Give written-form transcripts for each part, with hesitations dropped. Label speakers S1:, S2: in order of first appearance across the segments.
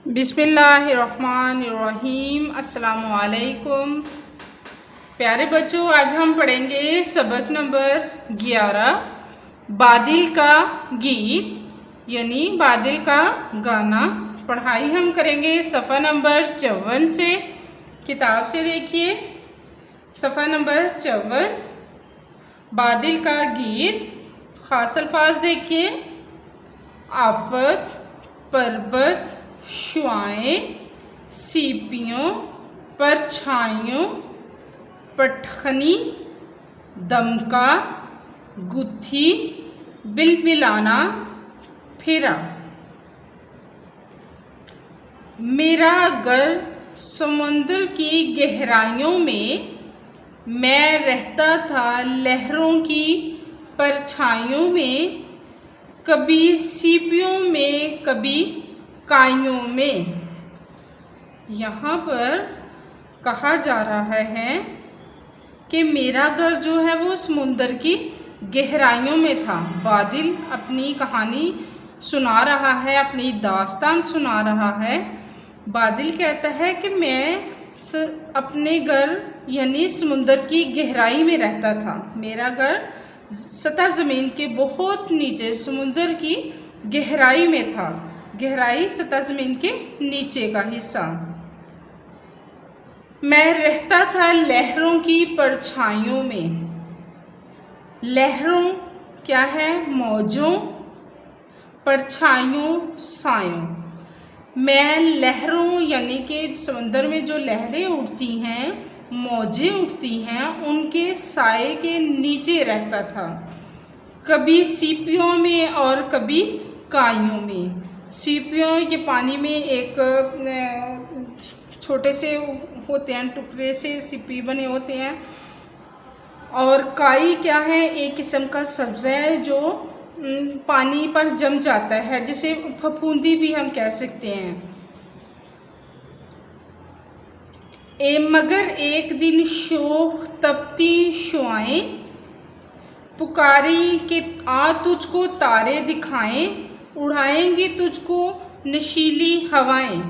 S1: बिस्मिल्लाहिर्रहमानिर्रहीम। अस्सलामुअलैकुम प्यारे बच्चों, आज हम पढ़ेंगे सबक नंबर 11 बादल का गीत यानी बादल का गाना। पढ़ाई हम करेंगे सफ़ा नंबर 54 से। किताब से देखिए सफ़ा नंबर 54 बादल का गीत। ख़ास अल्फाज देखिए आफत, पर्वत, शुआएं, सीपियों, परछाइयों, पटखनी, दमका, गुत्थी, बिलबिलाना, फिरा। मेरा घर समुद्र की गहराइयों में, मैं रहता था लहरों की परछाइयों में, कभी सीपियों में कभी काइयों में। यहाँ पर कहा जा रहा है कि मेरा घर जो है वो समुंदर की गहराइयों में था। बादल अपनी कहानी सुना रहा है, अपनी दास्तान सुना रहा है। बादल कहता है कि मैं अपने घर यानी समुंदर की गहराई में रहता था। मेरा घर सतह ज़मीन के बहुत नीचे समुंदर की गहराई में था। गहराई सतह ज़मीन के नीचे का हिस्सा। मैं रहता था लहरों की परछाइयों में। लहरों क्या है? मौजों, परछाइयों सायों। मैं लहरों यानी कि समंदर में जो लहरें उठती हैं, मौजें उठती हैं, उनके साए के नीचे रहता था। कभी सीपियों में और कभी काइयों में। सीपियों के पानी में एक छोटे से होते हैं, टुकड़े से सीपी बने होते हैं। और काई क्या है? एक किस्म का सब्ज़ा है जो पानी पर जम जाता है, जिसे फफूंदी भी हम कह सकते हैं। मगर एक दिन शोख तपती शुआएं पुकारी कि आ तुझको तारे दिखाएं, उड़ाएंगे तुझको नशीली हवाएं।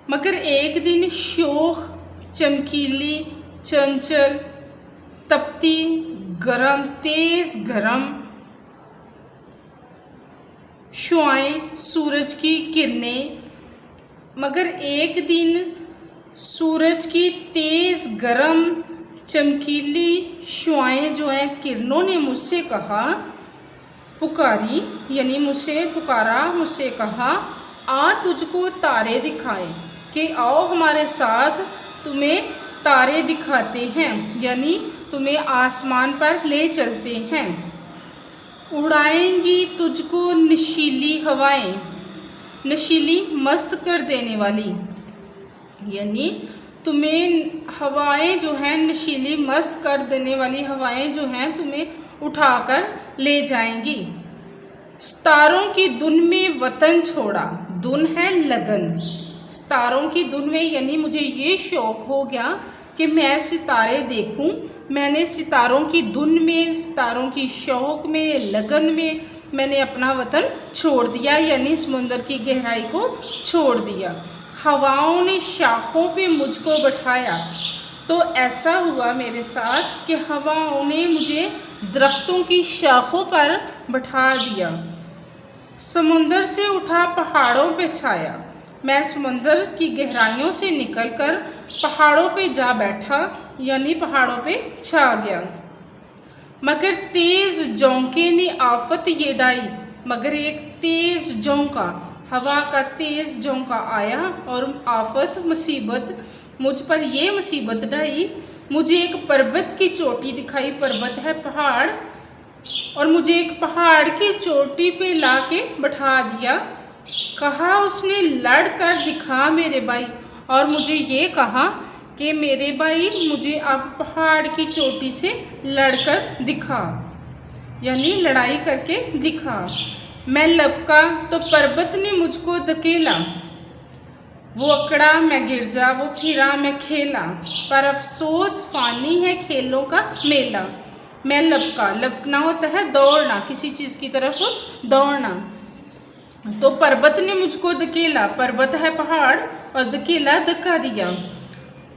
S1: मगर एक दिन शोख चमकीली चंचल तपती गरम तेज गरम शुआएं सूरज की किरणें। मगर एक दिन सूरज की तेज गरम चमकीली शुआएं जो हैं किरणों ने मुझसे कहा, पुकारी यानी मुझसे पुकारा, मुझसे कहा आ तुझको तारे दिखाए, कि आओ हमारे साथ तुम्हें तारे दिखाते हैं, यानी तुम्हें आसमान पर ले चलते हैं। उड़ाएंगी तुझको नशीली हवाएं, नशीली मस्त कर देने वाली, यानी तुम्हें हवाएं जो हैं नशीली मस्त कर देने वाली हवाएं जो हैं तुम्हें उठाकर ले जाएंगी। सितारों की धुन में वतन छोड़ा, धुन है लगन। सितारों की धुन में यानी मुझे ये शौक़ हो गया कि मैं सितारे देखूं। मैंने सितारों की धुन में, सितारों की शौक़ में, लगन में मैंने अपना वतन छोड़ दिया, यानी समुंदर की गहराई को छोड़ दिया। हवाओं ने शाखों पे मुझको बैठाया, तो ऐसा हुआ मेरे साथ कि हवाओं ने मुझे दरख्तों की शाखों पर बैठा दिया। समुंदर से उठा पहाड़ों पे छाया, मैं समुंदर की गहराइयों से निकलकर पहाड़ों पे जा बैठा, यानी पहाड़ों पे छा गया। मगर तेज़ झोंके ने आफत ये डाई, मगर एक तेज़ झोंका, हवा का तेज़ झोंका आया और आफत मुसीबत मुझ पर ये मुसीबत ढाई। मुझे एक पर्वत की चोटी दिखाई, पर्वत है पहाड़, और मुझे एक पहाड़ की चोटी पे लाके बैठा दिया। कहा उसने लड़ कर दिखा मेरे भाई, और मुझे ये कहा कि मेरे भाई मुझे अब पहाड़ की चोटी से लड़कर दिखा, यानी लड़ाई करके दिखा। मैं लपका तो पर्वत ने मुझको धकेला, वो अकड़ा मैं गिर जा, वो फिरा मैं खेला, पर अफसोस फानी है खेलों का मेला। मैं लपका, लपकना होता है दौड़ना, किसी चीज़ की तरफ दौड़ना। तो पर्वत ने मुझको धकेला, पर्वत है पहाड़, और धकेला धक्का दिया।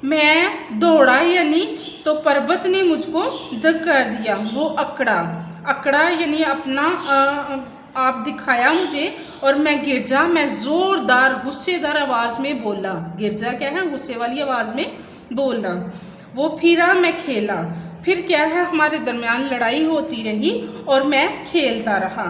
S1: मैं दौड़ा यानी तो पर्वत ने मुझको धक्का दिया, वो अकड़ा, अकड़ा यानी अपना आप दिखाया मुझे, और मैं गिर जा, मैं ज़ोरदार गुस्सेदार आवाज़ में बोला। गिर जा क्या है, गुस्से वाली आवाज़ में बोलना। वो फिरा, मैं खेला, फिर क्या है, हमारे दरमियान लड़ाई होती रही और मैं खेलता रहा।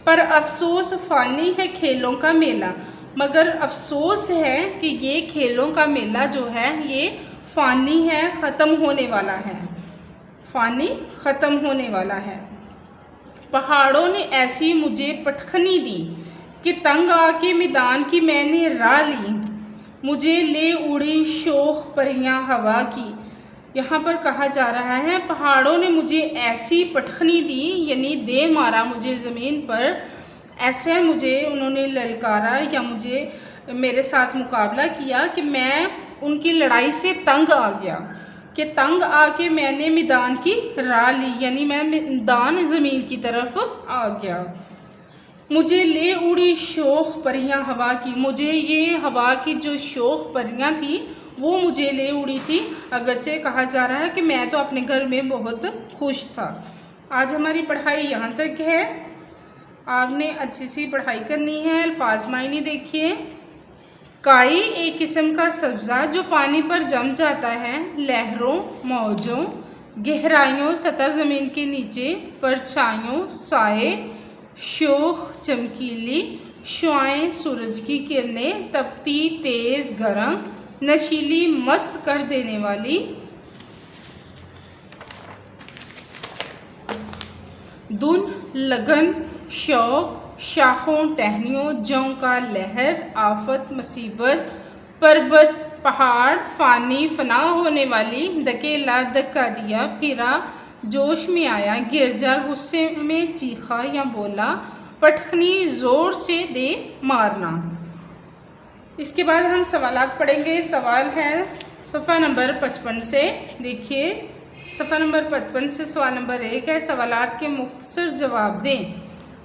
S1: पर अफसोस फ़ानी है खेलों का मेला, मगर अफसोस है कि ये खेलों का मेला जो है ये फ़ानी है, ख़त्म होने वाला है, फ़ानी ख़त्म होने वाला है। पहाड़ों ने ऐसी मुझे पटखनी दी कि तंग आके मैदान की मैंने राह ली, मुझे ले उड़ी शोख परियां हवा की। यहाँ पर कहा जा रहा है पहाड़ों ने मुझे ऐसी पटखनी दी यानी दे मारा मुझे ज़मीन पर, ऐसे मुझे उन्होंने ललकारा या मुझे मेरे साथ मुकाबला किया कि मैं उनकी लड़ाई से तंग आ गया, कि तंग आके मैंने मैदान की राह ली यानी मैं मैदान ज़मीन की तरफ आ गया। मुझे ले उड़ी शोख परियां हवा की, मुझे ये हवा की जो शोख परियां थी वो मुझे ले उड़ी थी, अगरचे कहा जा रहा है कि मैं तो अपने घर में बहुत खुश था। आज हमारी पढ़ाई यहाँ तक है, आपने अच्छी सी पढ़ाई करनी है। अल्फाज मायने देखिए। काई एक किस्म का सब्ज़ा जो पानी पर जम जाता है, लहरों मौजों गहराइयों सतह ज़मीन के नीचे, परछाइयों साए शोख चमकीली शुआएं सूरज की किरणें, तपती तेज़ गरम नशीली मस्त कर देने वाली, धुन लगन शौक शाखों टहनियों जौ का लहर, आफत मुसीबत पर्वत पहाड़, फ़ानी फना होने वाली, धकेला धक्का दिया, फिरा जोश में आया, गिर जा गुस्से में चीखा या बोला, पटखनी ज़ोर से दे मारना। इसके बाद हम सवालात पढ़ेंगे। सवाल है सफ़ा नंबर 55 से, देखिए सफ़ा नंबर 55 से सवाल नंबर 1 है, सवालात के मुख्तसर जवाब दें।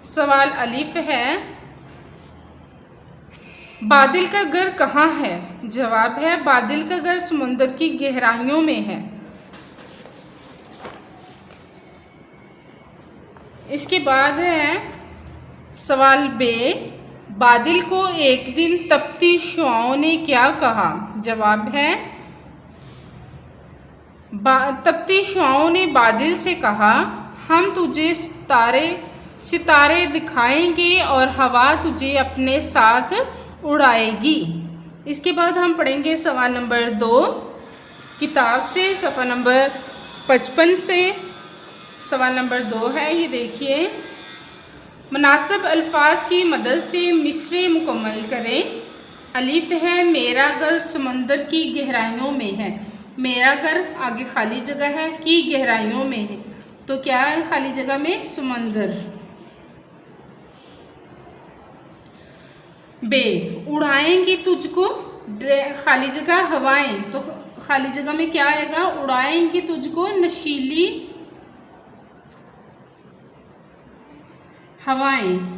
S1: सवाल अलिफ है, बादल का घर कहाँ है? जवाब है बादल का घर समुद्र की गहराइयों में है। इसके बाद है सवाल बे, बादल को एक दिन तपती शुआओं ने क्या कहा? जवाब है तपती शुआओं ने बादल से कहा, हम तुझे सितारे दिखाएंगे और हवा तुझे अपने साथ उड़ाएगी। इसके बाद हम पढ़ेंगे सवाल नंबर 2 किताब से, सफ़ा नंबर 55 से सवाल नंबर 2 है, ये देखिए। मुनासिब अल्फाज की मदद से मिसरे मुकम्मल करें। अलिफ है, मेरा घर समंदर की गहराइयों में है। मेरा घर आगे खाली जगह है, की गहराइयों में है, तो क्या है खाली जगह में? समंदर। बे, उड़ाएंगी तुझको, खाली जगह हवाएं, तो खाली जगह में क्या आएगा? उड़ाएंगी तुझको नशीली हवाएं।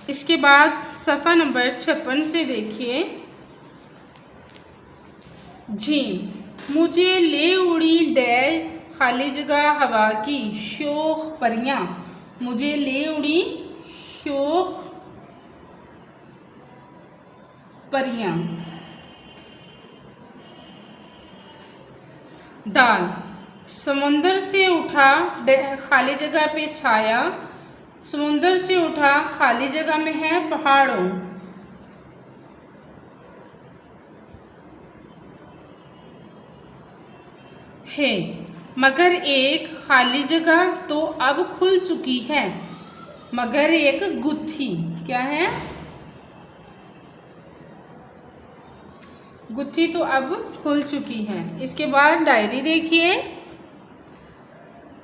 S1: इसके बाद सफ़ा नंबर 56 से देखिए। झीम, मुझे ले उड़ी डै खाली जगह हवा की शोख परियां, मुझे ले उड़ी शोख परियां। दाल, समुंदर से उठा खाली जगह पे छाया, समुंदर से उठा खाली जगह में है पहाड़ों। है मगर एक खाली जगह तो अब खुल चुकी है, मगर एक गुत्थी, क्या है? गुत्थी तो अब खुल चुकी है। इसके बाद डायरी देखिए।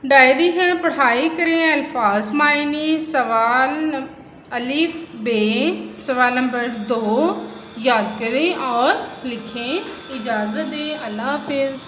S1: डायरी है, पढ़ाई करें, अल्फाज मायने, सवाल अलिफ बे, सवाल नंबर 2 याद करें और लिखें। इजाज़त दें, अल्लाह हाफिज़।